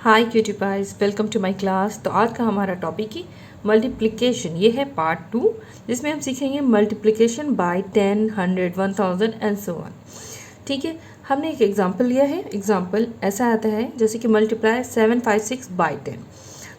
Hi cutie pies, welcome to my class. तो आज का हमारा टॉपिक है मल्टीप्लिकेशन। ये है पार्ट 2, जिसमें हम सीखेंगे multiplication bye 10, 100, 1000 and so on. ठीक है, हमने एक एग्जांपल लिया है। एग्जांपल ऐसा आता है जैसे कि मल्टीप्लाई 756 बाय 10।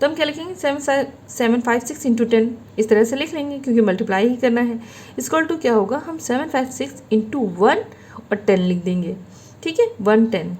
तो हम क्या लिखेंगे, 756 इंटू 10 इस तरह से लिख लेंगे क्योंकि मल्टीप्लाई ही करना है। इक्वल टू क्या होगा, हम 756 इंटू 1 और 10 लिख देंगे। ठीक है, 110।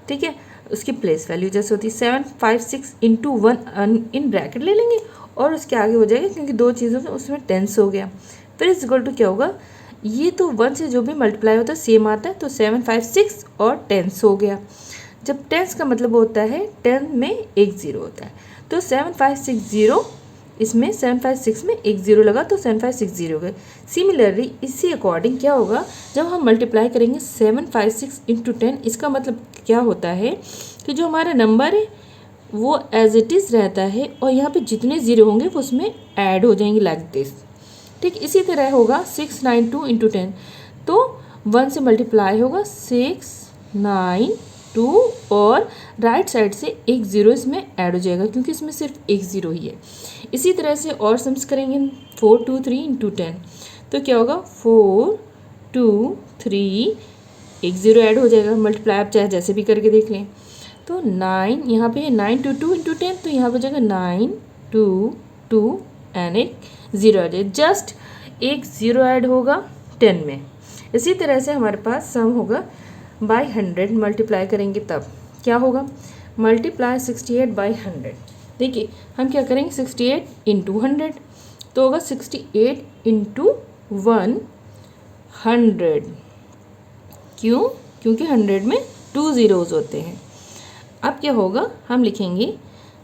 ठीक है, उसकी प्लेस वैल्यू जैसे होती है 756 इंटू 1 इन ब्रैकेट ले लेंगे और उसके आगे हो जाएगा क्योंकि दो चीज़ों में उसमें टेंस हो गया। फिर इज इक्वल टू क्या होगा, ये तो 1 से जो भी मल्टीप्लाई होता है सेम आता है, तो 756 और टेंस हो गया। जब टेंस का मतलब होता है 10 में एक ज़ीरो होता है, तो 7560 इसमें 756 में एक ज़ीरो लगा तो 7560 हो गए। सिमिलरली इसी अकॉर्डिंग क्या होगा, जब हम मल्टीप्लाई करेंगे 756 इंटू 10, इसका मतलब क्या होता है कि जो हमारा नंबर है वो एज इट इज़ रहता है और यहाँ पे जितने ज़ीरो होंगे वो उसमें ऐड हो जाएंगे लाइक दिस। ठीक, इसी तरह होगा 692 इंटू 10, तो 1 से मल्टीप्लाई होगा 692 और राइट साइड से एक ज़ीरो इसमें ऐड हो जाएगा क्योंकि इसमें सिर्फ एक ज़ीरो ही है। इसी तरह से और सम्स करेंगे 423 इंटू 10, तो क्या होगा 423 एक ज़ीरो ऐड हो जाएगा। मल्टीप्लाई आप चाहे जैसे भी करके देख लें। तो 9 यहाँ पे 922 इंटू 10, तो यहाँ पर जाएगा 922 एंड एक ज़ीरो ऐड है, जस्ट एक ज़ीरो ऐड होगा 10 में। इसी तरह से हमारे पास सम होगा बाय 100, मल्टीप्लाई करेंगे तब क्या होगा, मल्टीप्लाई 68 बाय 100। देखिए हम क्या करेंगे, 68 इंटू 100, तो होगा 68 इंटू 100। क्यों, क्योंकि 100 में 2 ज़ीरोज़ होते हैं। अब क्या होगा, हम लिखेंगे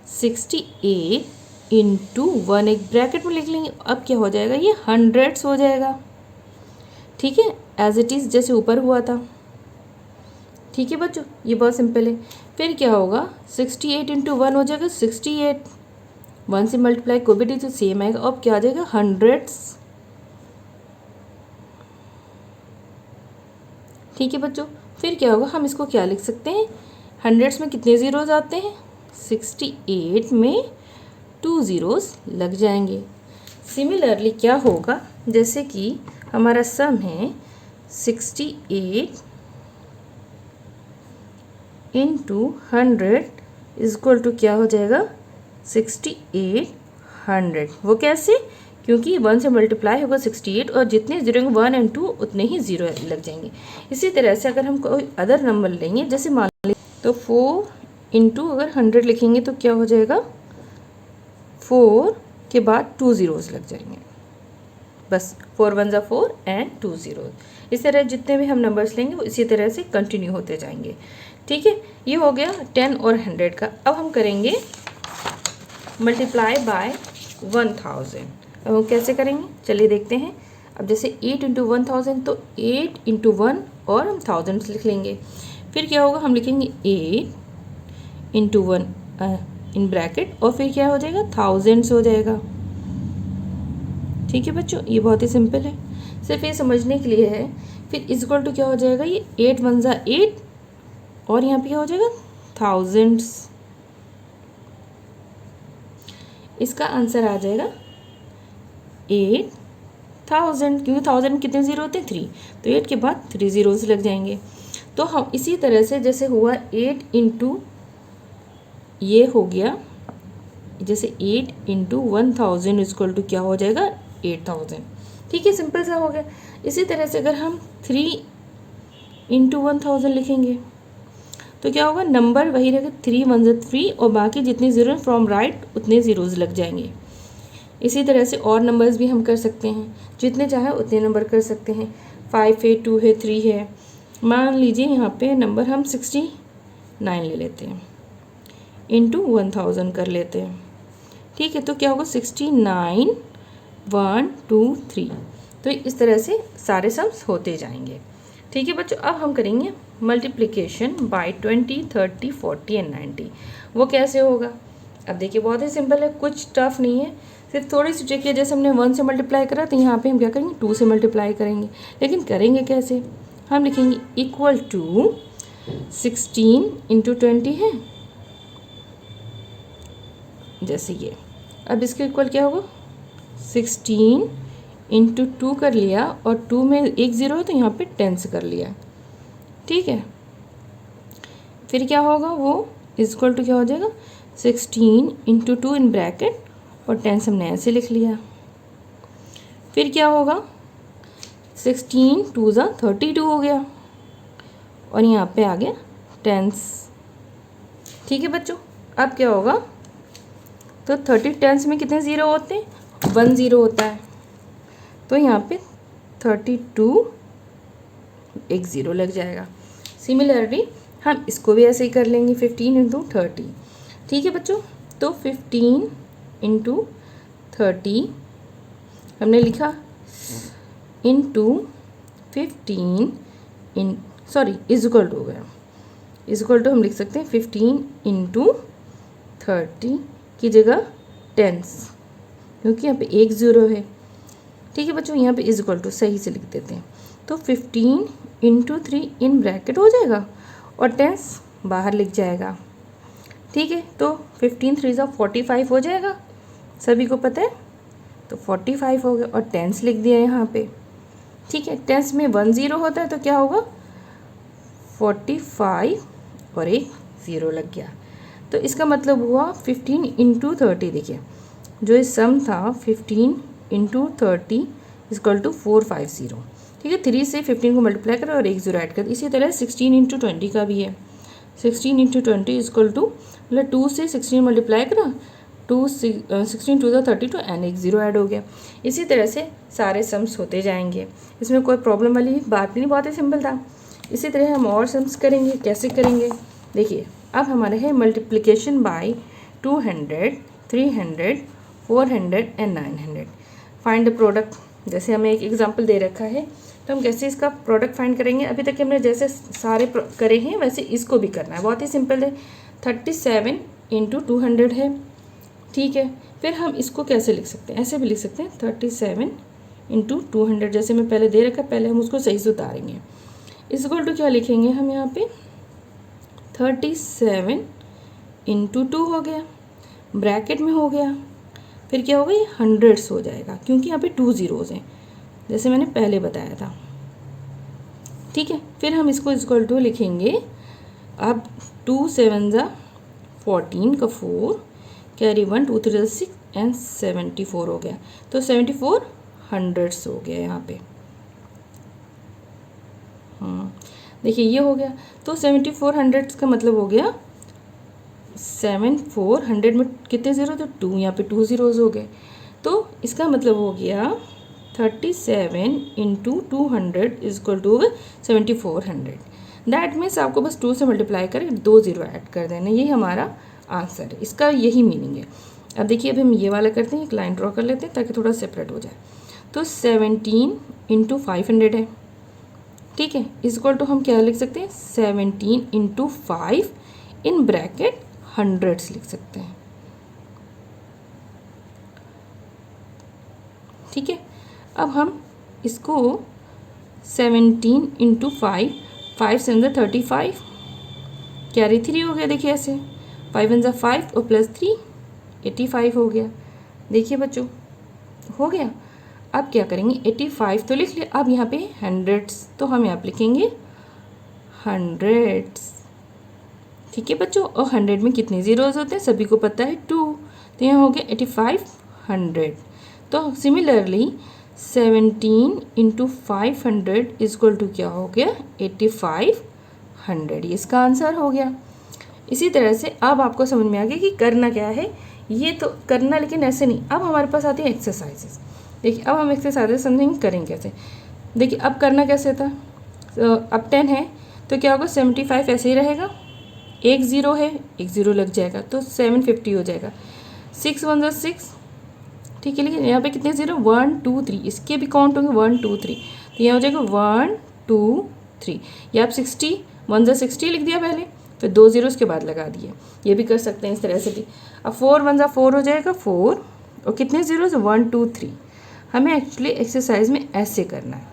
68 इंटू 1, एक ब्रैकेट में लिख लेंगे। अब क्या हो जाएगा, ये हंड्रेड्स हो जाएगा। ठीक है, एज इट इज़ जैसे ऊपर हुआ था। ठीक है बच्चों, ये बहुत सिंपल है। फिर क्या होगा, 68 इंटू 1 हो जाएगा 68, 1 से मल्टीप्लाई को भी तो सेम आएगा। अब क्या आ जाएगा, हंड्रेड्स। ठीक है बच्चों, फिर क्या होगा, हम इसको क्या लिख सकते हैं, हंड्रेड्स में कितने ज़ीरोज़ आते हैं, 68 में 2 ज़ीरोज़ लग जाएंगे। सिमिलरली क्या होगा, जैसे कि हमारा सम है 68 इंटू 100 इक्वल टू क्या हो जाएगा, 6800। वो कैसे, क्योंकि 1 से मल्टीप्लाई होगा 68 और जितने ज़ीरो होंगे 1 और 2 उतने ही ज़ीरो लग जाएंगे। इसी तरह से अगर हम कोई अदर नंबर लेंगे, जैसे मान लें तो 4 इंटू अगर 100 लिखेंगे तो क्या हो जाएगा, 4 के बाद 2 ज़ीरोज़ लग जाएंगे, बस 4 1 ज़ा 4 एंड 2 ज़ीरोज़। इस तरह जितने भी हम नंबर्स लेंगे वो इसी तरह से कंटिन्यू होते जाएंगे। ठीक है, ये हो गया 10 और 100 का। अब हम करेंगे मल्टीप्लाई बाय 1000। अब हम कैसे करेंगे, चलिए देखते हैं। अब जैसे 8 इंटू 1000, तो 8 इंटू 1 और हम थाउजेंड्स लिख लेंगे। फिर क्या होगा, हम लिखेंगे 8 इंटू 1 इन ब्रैकेट और फिर क्या हो जाएगा, थाउजेंड्स हो जाएगा। ठीक है बच्चों, ये बहुत ही सिंपल है, सिर्फ ये समझने के लिए है। फिर इक्वल टू क्या हो जाएगा, ये 8 1 ज़ा 8 और यहाँ पे क्या हो जाएगा, थाउजेंड्स। इसका आंसर आ जाएगा 8000, क्योंकि 1000 में कितने ज़ीरो होते हैं, 3, तो 8 के बाद 3 ज़ीरोज़ लग जाएंगे। तो हम इसी तरह से जैसे हुआ 8 इंटू ये हो गया, जैसे 8 इंटू 1000 इक्वल टू क्या हो जाएगा, 8000। ठीक है, सिंपल सा हो गया। इसी तरह से अगर हम 3 इंटू 1000 लिखेंगे तो क्या होगा, नंबर वही रहेगा, 3 1 ज़ा 3 और बाकी जितने ज़ीरो फ्रॉम राइट उतने ज़ीरोज़ लग जाएंगे। इसी तरह से और नंबर्स भी हम कर सकते हैं, जितने चाहे उतने नंबर कर सकते हैं। 5 है, 2 है, 3 है। मान लीजिए यहाँ पे नंबर हम 69 ले लेते हैं, इंटू 1000 कर लेते हैं। ठीक है, तो क्या होगा, 69 1 2 3। तो इस तरह से सारे सम्स होते जाएंगे। ठीक है बच्चों, अब हम करेंगे मल्टीप्लिकेशन बाय 20, 30, 40 एंड 90। वो कैसे होगा, अब देखिए बहुत ही सिंपल है, कुछ टफ नहीं है, सिर्फ थोड़ी सी ट्रिक है। जैसे हमने 1 से मल्टीप्लाई करा तो यहाँ पे हम क्या करेंगे, 2 से मल्टीप्लाई करेंगे। लेकिन करेंगे कैसे, हम लिखेंगे इक्वल टू 16 इंटू 20 है, जैसे ये। अब इसके इक्वल क्या होगा, 16 इंटू 2 कर लिया और 2 में एक ज़ीरो है तो यहाँ पे 10 से कर लिया, ठीक है। फिर क्या होगा, वो इक्वल टू क्या हो जाएगा, 16 इंटू 2 इन ब्रैकेट और 10 हमने ऐसे लिख लिया। फिर क्या होगा, 16 2 ज़ा 32 हो गया और यहाँ पे आ गया 10s, ठीक है बच्चों। अब क्या होगा, तो 30 10s में कितने ज़ीरो होते हैं, 1 ज़ीरो होता है, तो यहाँ पे 32 एक ज़ीरो लग जाएगा। सिमिलरली हम इसको भी ऐसे ही कर लेंगे, 15 इंटू 30, ठीक है बच्चों। तो 15 इंटू 30 हमने लिखा, into 15 in sorry is equal to हो गया, इज इक्वल टू हम लिख सकते हैं 15 इंटू 30 की जगह 10s, क्योंकि यहाँ पे एक ज़ीरो है, ठीक है बच्चों। यहाँ पे इज इक्वल टू सही से लिख देते हैं, तो 15 इंटू 3 इन ब्रैकेट हो जाएगा और 10s बाहर लिख जाएगा, ठीक है। तो 15 3 ज़ा 45 हो जाएगा, सभी को पता है, तो 45 हो गया और 10s लिख दिया यहाँ पे, ठीक है। 10s में 1 ज़ीरो होता है तो क्या होगा, 45 और एक ज़ीरो लग गया। तो इसका मतलब हुआ 15 इंटू 30, देखिए जो ये सम था 15 इंटू 30 इक्वल टू 450, ठीक है। 3 से 15 को मल्टीप्लाई करें और एक ज़ीरो ऐड कर। इसी तरह 16 इंटू 20 का भी है, 16 इंटू 20 इक्वल टू, मतलब 2 से 16 मल्टीप्लाई करा, 16 2 ज़ा 32 एंड एक ज़ीरो ऐड हो गया। इसी तरह से सारे सम्स होते जाएंगे, इसमें कोई प्रॉब्लम वाली बात नहीं, बहुत ही सिंपल था। इसी तरह हम और सम्स करेंगे, कैसे करेंगे देखिए। अब हमारे है multiplication bye 200, 300, 400 and 900। Find the product, जैसे हमें एक एग्जांपल दे रखा है तो हम कैसे इसका प्रोडक्ट फाइंड करेंगे। अभी तक हमने जैसे सारे करे हैं वैसे इसको भी करना है, बहुत ही सिंपल है। 37 इंटू 200 है, ठीक है। फिर हम इसको कैसे लिख सकते हैं, ऐसे भी लिख सकते हैं 37 इंटू 200, जैसे मैं पहले दे रखा, पहले हम उसको सही से उतारेंगे। इस इक्वल टू क्या लिखेंगे हम यहाँ पे, 37 इंटू 2 हो गया, ब्रैकेट में हो गया, फिर क्या होगा, ये हंड्रेड्स हो जाएगा क्योंकि यहाँ पे 2 ज़ीरोज़ हैं, जैसे मैंने पहले बताया था, ठीक है। फिर हम इसको इक्वल टू लिखेंगे, अब 2 7 ज़ा 14 का 4 कैरी 1 2 3 6 एंड 74 हो गया, तो 74 हंड्रेड्स हो गया यहाँ पे। देखिए ये हो गया, तो 74 हंड्रेड्स का मतलब हो गया 74 100 में कितने ज़ीरो थे, 2, यहाँ पे 2 ज़ीरोज़ हो गए, तो इसका मतलब हो गया 37 into 200 is equal to 7400। That means आपको बस 2 से मल्टीप्लाई करके 2 ज़ीरो ऐड कर देना, यही हमारा आंसर है, इसका यही मीनिंग है। अब देखिए, अब हम ये वाला करते हैं, एक लाइन ड्रॉ कर लेते हैं ताकि थोड़ा सेपरेट हो जाए। तो 17 इंटू 500 है, ठीक है, इज इक्वल टू हम क्या लिख सकते हैं, 17 इंटू 5 इन ब्रैकेट हंड्रेड्स लिख सकते हैं, ठीक है। अब हम इसको 17 इंटू 5, 5 7 35 कैरी 3 हो गया, देखिए ऐसे 5 1 5 और प्लस 3 85 हो गया, देखिए बच्चों हो गया। अब क्या करेंगे, 85 तो लिख लिया, अब यहाँ पे हंड्रेड्स, तो हम यहाँ पे लिखेंगे हंड्रेड्स, ठीक है बच्चों। और 100 में कितने ज़ीरोज़ होते हैं, सभी को पता है 2, तो यहाँ हो गया 8500। तो सिमिलरली 17 इंटू 500 इक्वल टू क्या हो गया, 8500, ये इसका आंसर हो गया। इसी तरह से अब आपको समझ में आ गया कि करना क्या है, ये तो करना, लेकिन ऐसे नहीं। अब हमारे पास आती है एक्सरसाइजेस। देखिए अब हम एक्सरसाइजेस समझेंगे करेंगे कैसे। देखिए अब करना कैसे था, अब 10 है तो क्या होगा, 75 ऐसे ही रहेगा, एक ज़ीरो है, एक ज़ीरो लग जाएगा तो 750 हो जाएगा। 6 1 6, ठीक है, लेकिन यहाँ पे कितने ज़ीरो, 1 2 3, इसके भी काउंट होंगे 1 2 3, तो यहाँ हो जाएगा 1 2 3। या आप 60 1 60 लिख दिया पहले, फिर 2 ज़ीरो उसके बाद लगा दिए, ये भी कर सकते हैं इस तरह से भी। अब 4 1 4 हो जाएगा 4, और कितने ज़ीरो, 1 2 3। हमें एक्चुअली एक्सरसाइज में ऐसे करना है,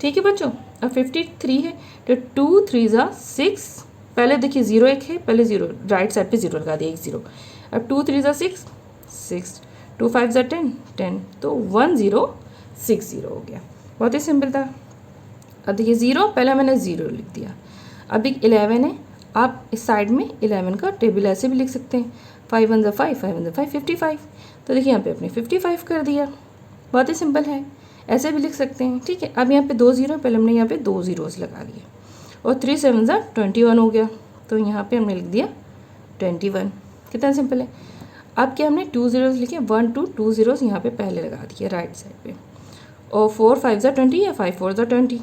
ठीक है बच्चों। अब 53 है तो 2 3 6, पहले देखिए ज़ीरो एक है, पहले ज़ीरो राइट साइड पे ज़ीरो लगा दिया, एक ज़ीरो। अब 2 3 6, 6, 2 5 ज़ा 10, 10, तो 1060 हो गया। बहुत ही सिंपल था। अब देखिए 0, पहले मैंने 0 लिख दिया। अब एक 11 है, आप इस साइड में 11 का टेबल ऐसे भी लिख सकते हैं, 5 1 ज़ा 5, 5 1 ज़ा 5, 55। तो देखिए यहाँ पे अपने 55 कर दिया। बहुत ही सिंपल है, ऐसे भी लिख सकते हैं, ठीक है। अब यहाँ पे 2 0, पहले हमने यहाँ पे 2 ज़ीरोज़ लगा दिए, और 3 7 ज़ा 21 हो गया, तो यहाँ पे हमने लिख दिया 21। कितना सिंपल है। अब क्या हमने 2 ज़ीरोज़ लिखे, 1 2 2 ज़ीरोज़ यहाँ पे पहले लगा दिए राइट साइड पे, और 4 5 ज़ा 20 या 5 4 ज़ा 20,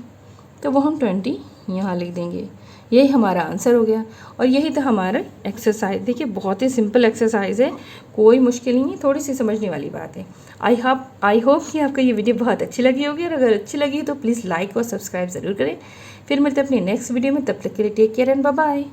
तो वो हम 20 यहाँ लिख देंगे। यही हमारा आंसर हो गया, और यही था हमारा एक्सरसाइज। देखिए बहुत ही सिंपल एक्सरसाइज है, कोई मुश्किल नहीं है, थोड़ी सी समझने वाली बात है। आई होप कि आपको ये वीडियो बहुत अच्छी लगी होगी, और अगर अच्छी लगी तो प्लीज़ लाइक और सब्सक्राइब ज़रूर करें। फिर मिलते हैं अपनी नेक्स्ट वीडियो में, तब तक के लिए take care and bye bye.